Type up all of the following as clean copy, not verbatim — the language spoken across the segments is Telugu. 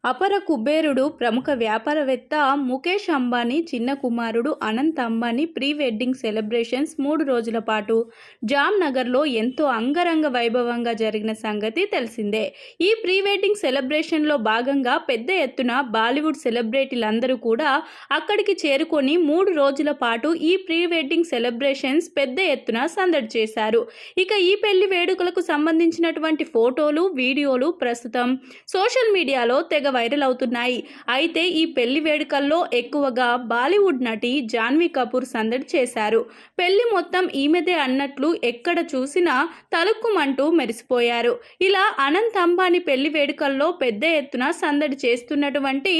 అపర కుబేరుడు ప్రముఖ వ్యాపారవేత్త ముఖేష్ అంబానీ చిన్న కుమారుడు Anant Ambani pre wedding celebrations 3 రోజుల పాటు జామ్నగర్లో ఎంతో అంగరంగ వైభవంగా జరిగిన సంగతి తెలిసిందే. ఈ ప్రీ వెడ్డింగ్ సెలబ్రేషన్లో భాగంగా పెద్ద ఎత్తున బాలీవుడ్ సెలబ్రిటీలందరూ కూడా అక్కడికి చేరుకొని 3 రోజుల పాటు ఈ ప్రీ వెడ్డింగ్ సెలబ్రేషన్స్ పెద్ద ఎత్తున సందడి చేశారు. ఇక ఈ పెళ్లి వేడుకలకు సంబంధించినటువంటి ఫోటోలు, వీడియోలు ప్రస్తుతం సోషల్ మీడియాలో తెగ వైరల్ అవుతున్నాయి. అయితే ఈ పెళ్లి వేడుకల్లో ఎక్కువగా బాలీవుడ్ నటి జాన్వీ కపూర్ సందడి చేశారు. పెళ్లి మొత్తం ఈమెదే అన్నట్లు ఎక్కడ చూసినా తలుక్కుమంటూ మెరిసిపోయారు. ఇలా అనంత్ అంబానీ పెళ్లి వేడుకల్లో పెద్ద ఎత్తున సందడి చేస్తున్నటువంటి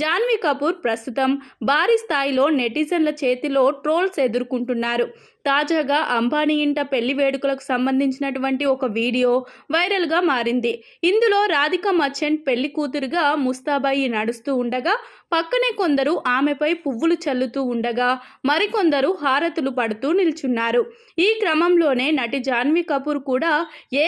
జాన్వీ కపూర్ ప్రస్తుతం భారీ స్థాయిలో నెటిజన్ల చేతిలో ట్రోల్స్ ఎదుర్కొంటున్నారు. తాజాగా అంబానీ ఇంట పెళ్లి వేడుకలకు సంబంధించినటువంటి ఒక వీడియో వైరల్గా మారింది. ఇందులో రాధికా మర్చెంట్ పెళ్లి కూతురుగా ముస్తాబాయి నడుస్తూ ఉండగా పక్కనే కొందరు ఆమెపై పువ్వులు చల్లుతూ ఉండగా మరికొందరు హారతులు పడుతూ నిల్చున్నారు. ఈ క్రమంలోనే నటి జాన్వీ కపూర్ కూడా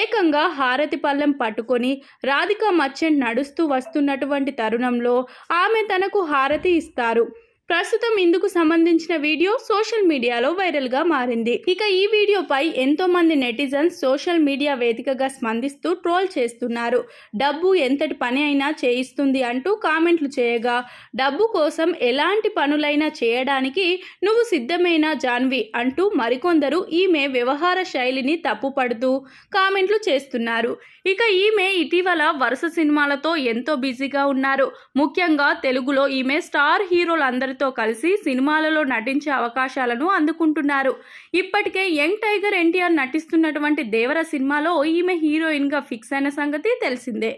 ఏకంగా హారతి పళ్ళెం పట్టుకొని రాధికా మర్చెంట్ నడుస్తూ వస్తున్నటువంటి తరుణంలో ఆమె తనకు హారతి ఇస్తారు. ప్రస్తుతం ఇందుకు సంబంధించిన వీడియో సోషల్ మీడియాలో వైరల్గా మారింది. ఇక ఈ వీడియోపై ఎంతో మంది నెటిజన్స్ సోషల్ మీడియా వేదికగా స్పందిస్తూ ట్రోల్ చేస్తున్నారు. డబ్బు ఎంతటి పని అయినా చేయిస్తుంది అంటూ కామెంట్లు చేయగా, డబ్బు కోసం ఎలాంటి పనులైనా చేయడానికి నువ్వు సిద్ధమేనా జాన్వీ అంటూ మరికొందరు ఈమె వ్యవహార శైలిని తప్పుపడుతూ కామెంట్లు చేస్తున్నారు. ఇక ఈమె ఇటీవల వరుస సినిమాలతో ఎంతో బిజీగా ఉన్నారు. ముఖ్యంగా తెలుగులో ఈమె స్టార్ హీరోలందరితో కలిసి సినిమాలలో నటించే అవకాశాలను అందుకుంటున్నారు. ఇప్పటికే యంగ్ టైగర్ ఎన్టీఆర్ నటిస్తున్నటువంటి దేవర సినిమాలో ఈమె హీరోయిన్గా ఫిక్స్ అయిన సంగతి తెలిసిందే.